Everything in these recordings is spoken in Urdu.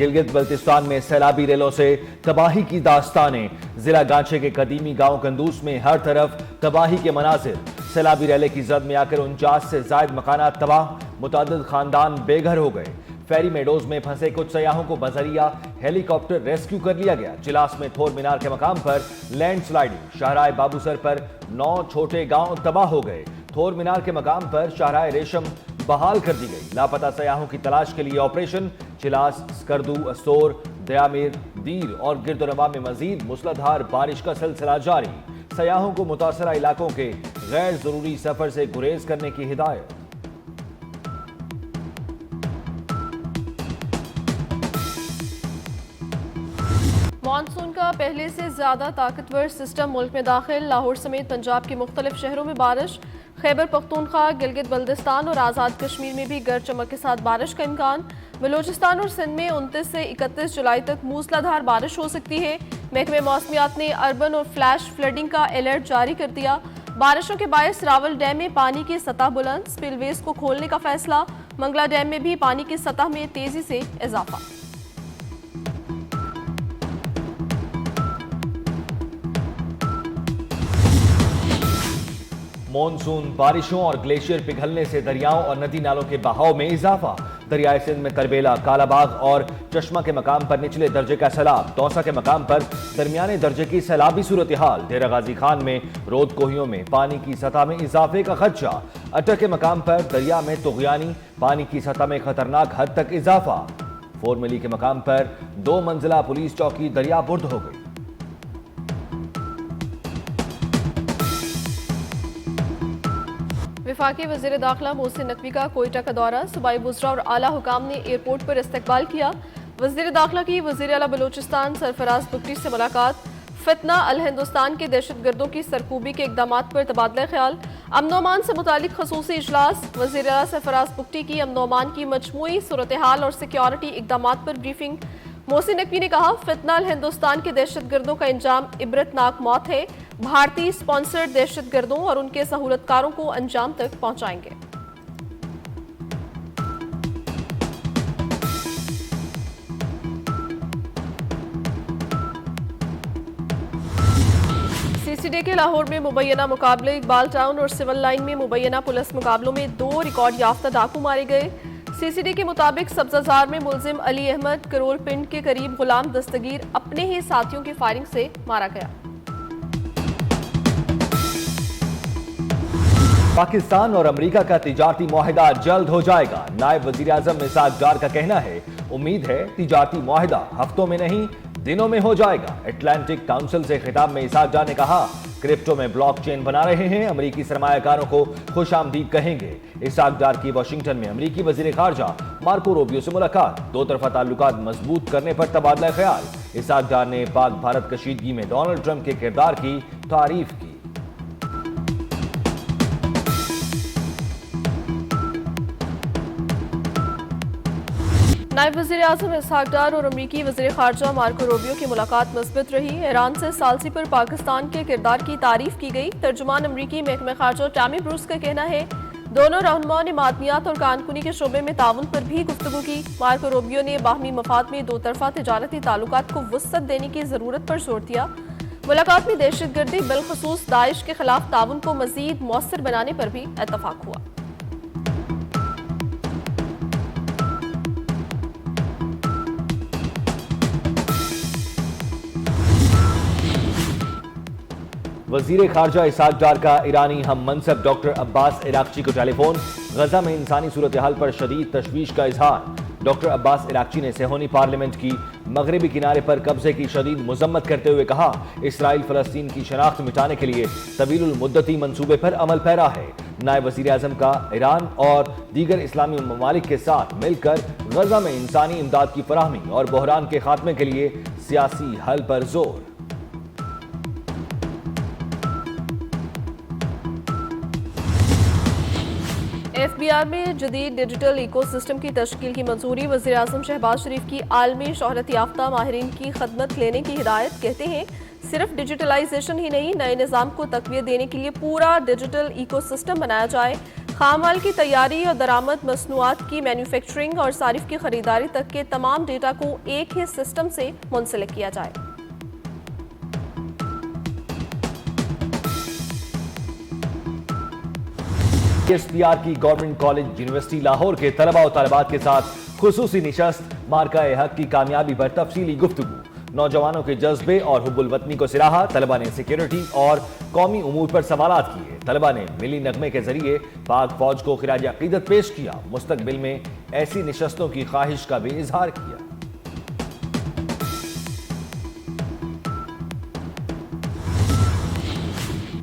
گلگت بلتستان میں سیلابی ریلوں سے تباہی کی داستانیں۔ ضلع گانچے کے قدیمی گاؤں کندوز میں ہر طرف تباہی کے مناظر۔ سیلابی ریلے کی زد میں آ کر 49 سے زائد مکانات تباہ، متعدد خاندان بے گھر ہو گئے۔ فیری میڈوز میں پھنسے کچھ سیاحوں کو بذریعہ ہیلی کاپٹر ریسکیو کر لیا گیا۔ چلاس میں تھور مینار کے مقام پر لینڈ سلائیڈنگ، شاہراہ بابو سر پر 9 چھوٹے گاؤں تباہ ہو گئے۔ تھور مینار کے مقام پر شاہراہ ریشم بحال کر دی گئی۔ لاپتہ سیاحوں کی تلاش کے لیے آپریشن۔ چلاس، اسکردو، استور، دیامیر، دیر اور گرد و نواح میں مزید موسلادھار بارش کا سلسلہ جاری۔ سیاحوں کو متاثرہ علاقوں کے غیر ضروری سفر سے گریز کرنے کی ہدایت۔ مانسون کا پہلے سے زیادہ طاقتور سسٹم ملک میں داخل۔ لاہور سمیت پنجاب کے مختلف شہروں میں بارش۔ خیبر پختونخوا، گلگت بلتستان اور آزاد کشمیر میں بھی گرج چمک کے ساتھ بارش کا امکان۔ بلوچستان اور سندھ میں 29 سے 31 جولائی تک موسلادھار بارش ہو سکتی ہے۔ محکمہ موسمیات نے اربن اور فلیش فلڈنگ کا الرٹ جاری کر دیا۔ بارشوں کے باعث راول ڈیم میں پانی کی سطح بلند، سپل ویز کو کھولنے کا فیصلہ۔ منگلا ڈیم میں بھی پانی کی سطح میں تیزی سے اضافہ۔ مونسون بارشوں اور گلیشیئر پگھلنے سے دریاؤں اور ندی نالوں کے بہاؤ میں اضافہ۔ دریائے سندھ میں تربیلا، کالا باغ اور چشمہ کے مقام پر نچلے درجے کا سیلاب۔ توسا کے مقام پر درمیانے درجے کی سیلابی صورتحال۔ ڈیرہ غازی خان میں رود کوہیوں میں پانی کی سطح میں اضافے کا خدشہ۔ اٹک کے مقام پر دریا میں طغیانی، پانی کی سطح میں خطرناک حد تک اضافہ۔ فورملی کے مقام پر 2 منزلہ پولیس چوکی دریا برد ہو گئی۔ وفاقی وزیر داخلہ محسن نقوی کا کوئٹہ کا دورہ۔ صوبائی وزراء اور اعلیٰ حکام نے ایئرپورٹ پر استقبال کیا۔ وزیر داخلہ کی وزیر اعلیٰ بلوچستان سرفراز بگٹی سے ملاقات۔ فتنہ الہندوستان کے دہشت گردوں کی سرکوبی کے اقدامات پر تبادلہ خیال۔ امن و امان سے متعلق خصوصی اجلاس۔ وزیر اعلیٰ سرفراز بگٹی کی امن و امان کی مجموعی صورتحال اور سیکیورٹی اقدامات پر بریفنگ۔ محسن نقوی نے کہا، فتنہ الہندوستان کے دہشت گردوں کا انجام عبرتناک موت ہے۔ بھارتی اسپانسرڈ دہشت گردوں اور ان کے سہولت کاروں کو انجام تک پہنچائیں گے۔ سی سی ڈی کے لاہور میں مبینہ مقابلے۔ اقبال ٹاؤن اور سول لائن میں مبینہ پولیس مقابلوں میں 2 ریکارڈ یافتہ ڈاکو مارے گئے۔ سی سی ڈی کے مطابق سبزہ زار میں ملزم علی احمد کرول پنڈ کے قریب غلام دستگیر اپنے ہی ساتھیوں کی فائرنگ سے مارا گیا۔ پاکستان اور امریکہ کا تجارتی معاہدہ جلد ہو جائے گا۔ نائب وزیر اعظم اسحاق ڈار کا کہنا ہے، امید ہے تجارتی معاہدہ ہفتوں میں نہیں دنوں میں ہو جائے گا۔ اٹلانٹک کاؤنسل سے خطاب میں اسحاق ڈار نے کہا، کرپٹو میں بلاک چین بنا رہے ہیں، امریکی سرمایہ کاروں کو خوش آمدید کہیں گے۔ اسحاق ڈار کی واشنگٹن میں امریکی وزیر خارجہ مارکو روبیو سے ملاقات۔ 2 طرفہ تعلقات مضبوط کرنے پر تبادلہ خیال۔ اسحاق ڈار نے پاک بھارت کشیدگی میں ڈونلڈ ٹرمپ کے کردار کی تعریف کی۔ نائب وزیر اعظم اسحاق ڈار اور امریکی وزیر خارجہ مارکو روبیو کی ملاقات مثبت رہی۔ ایران سے ثالثی پر پاکستان کے کردار کی تعریف کی گئی۔ ترجمان امریکی محکمہ خارجہ ٹامی بروس کا کہنا ہے، دونوں رہنماؤں نے معدنیات اور کانکنی کے شعبے میں تعاون پر بھی گفتگو کی۔ مارکو روبیو نے باہمی مفاد میں 2 طرفہ تجارتی تعلقات کو وسعت دینے کی ضرورت پر زور دیا۔ ملاقات میں دہشت گردی بالخصوص داعش کے خلاف تعاون کو مزید مؤثر بنانے پر بھی اتفاق ہوا۔ وزیر خارجہ اسحاق ڈار کا ایرانی ہم منصب ڈاکٹر عباس عراقچی کو ٹیلی فون۔ غزہ میں انسانی صورتحال پر شدید تشویش کا اظہار۔ ڈاکٹر عباس عراقچی نے صہیونی پارلیمنٹ کی مغربی کنارے پر قبضے کی شدید مذمت کرتے ہوئے کہا، اسرائیل فلسطین کی شناخت مٹانے کے لیے طویل المدتی منصوبے پر عمل پیرا ہے۔ نائب وزیر اعظم کا ایران اور دیگر اسلامی ممالک کے ساتھ مل کر غزہ میں انسانی امداد کی فراہمی اور بحران کے خاتمے کے لیے سیاسی حل پر زور۔ ایف بی آر میں جدید ڈیجیٹل ایکو سسٹم کی تشکیل کی منظوری۔ وزیر اعظم شہباز شریف کی عالمی شہرت یافتہ ماہرین کی خدمت لینے کی ہدایت۔ کہتے ہیں، صرف ڈیجیٹلائزیشن ہی نہیں، نئے نظام کو تقویت دینے کے لیے پورا ڈیجیٹل ایکو سسٹم بنایا جائے۔ خام مال کی تیاری اور درآمد مصنوعات کی مینوفیکچرنگ اور صارف کی خریداری تک کے تمام ڈیٹا کو ایک ہی سسٹم سے منسلک کیا جائے۔ ایس پی آر کی گورنمنٹ کالج یونیورسٹی لاہور کے طلباء و طالبات کے ساتھ خصوصی نشست مارکہ حق کی کامیابی پر تفصیلی گفتگو، نوجوانوں کے جذبے اور حب الوطنی کو سراہا، طلباء نے سیکیورٹی اور قومی امور پر سوالات کیے، طلباء نے ملی نغمے کے ذریعے پاک فوج کو خراج عقیدت پیش کیا، مستقبل میں ایسی نشستوں کی خواہش کا بھی اظہار کیا۔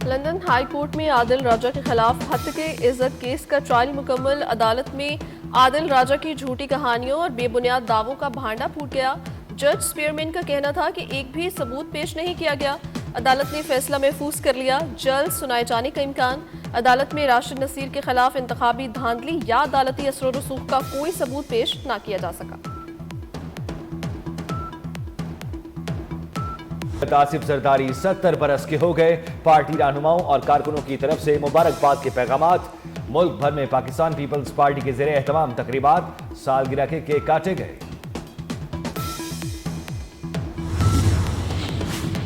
لندن ہائی کورٹ میں عادل راجہ کے خلاف ہتک عزت کیس کا ٹرائل مکمل، عدالت میں عادل راجہ کی جھوٹی کہانیوں اور بے بنیاد دعووں کا بھانڈا پھوٹ گیا۔ جج سپیئرمین کا کہنا تھا کہ ایک بھی ثبوت پیش نہیں کیا گیا، عدالت نے فیصلہ محفوظ کر لیا، جلد سنائے جانے کا امکان۔ عدالت میں راشد نصیر کے خلاف انتخابی دھاندلی یا عدالتی اثر و رسوخ کا کوئی ثبوت پیش نہ کیا جا سکا۔ آصف زرداری 70 برس کے ہو گئے، پارٹی رہنماؤں اور کارکنوں کی طرف سے مبارکباد کے پیغامات، ملک بھر میں پاکستان پیپلز پارٹی کے زیر اہتمام تقریبات، سالگرہ کے کیک کاٹے گئے۔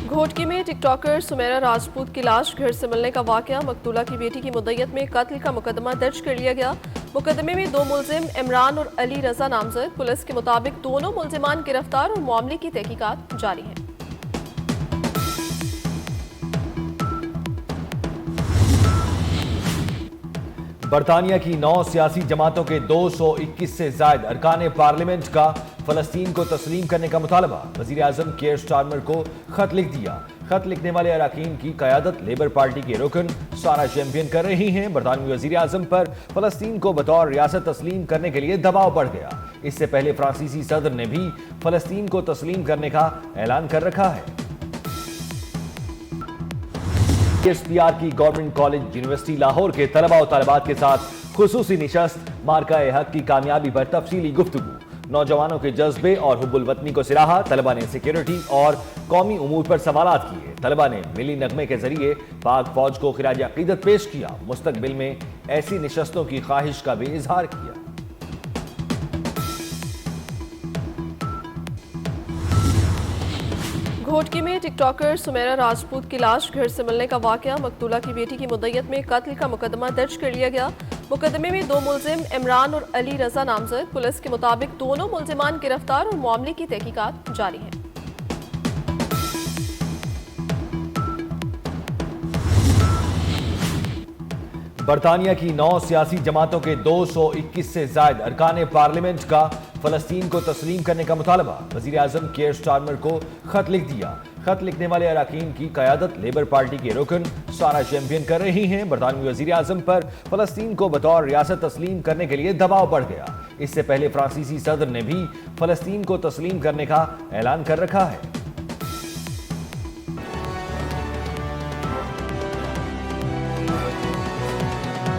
گھوٹکی میں ٹک ٹاکر سمیرا راجپوت کی لاش گھر سے ملنے کا واقعہ، مقتولہ کی بیٹی کی مدعیت میں قتل کا مقدمہ درج کر لیا گیا۔ مقدمے میں 2 ملزم عمران اور علی رضا نامزد، پولیس کے مطابق دونوں ملزمان گرفتار اور معاملے کی تحقیقات جاری ہیں۔ برطانیہ کی 9 سیاسی جماعتوں کے 221 سے زائد ارکان پارلیمنٹ کا فلسطین کو تسلیم کرنے کا مطالبہ، وزیر اعظم کیئر سٹارمر کو خط لکھ دیا۔ خط لکھنے والے اراکین کی قیادت لیبر پارٹی کے رکن سارا چیمپئن کر رہی ہیں۔ برطانوی وزیر اعظم پر فلسطین کو بطور ریاست تسلیم کرنے کے لیے دباؤ بڑھ گیا۔ اس سے پہلے فرانسیسی صدر نے بھی فلسطین کو تسلیم کرنے کا اعلان کر رکھا ہے۔ ایس پی آر کی گورنمنٹ کالج یونیورسٹی لاہور کے طلباء و طالبات کے ساتھ خصوصی نشست مارکہ حق کی کامیابی پر تفصیلی گفتگو، نوجوانوں کے جذبے اور حب الوطنی کو سراہا، طلباء نے سیکیورٹی اور قومی امور پر سوالات کیے، طلباء نے ملی نغمے کے ذریعے پاک فوج کو خراج عقیدت پیش کیا، مستقبل میں ایسی نشستوں کی خواہش کا بھی اظہار کیا۔ گھوٹکی میں ٹک ٹاکر سمیرا راجپوت کی لاش گھر سے ملنے کا واقعہ، مقتولہ کی بیٹی کی مدعیت میں قتل کا مقدمہ درج کر لیا گیا۔ مقدمے میں 2 ملزم عمران اور علی رضا نامزد، پولیس کے مطابق دونوں ملزمان گرفتار اور معاملے کی تحقیقات جاری ہیں۔ برطانیہ کی 9 سیاسی جماعتوں کے 221 سے زائد ارکان پارلیمنٹ کا فلسطین کو تسلیم کرنے کا مطالبہ، وزیر اعظم کیئر سٹارمر کو خط لکھ دیا۔ خط لکھنے والے اراکین کی قیادت لیبر پارٹی کے رکن سارا چیمپئن کر رہی ہیں۔ برطانوی وزیر اعظم پر فلسطین کو بطور ریاست تسلیم کرنے کے لیے دباؤ بڑھ گیا۔ اس سے پہلے فرانسیسی صدر نے بھی فلسطین کو تسلیم کرنے کا اعلان کر رکھا ہے۔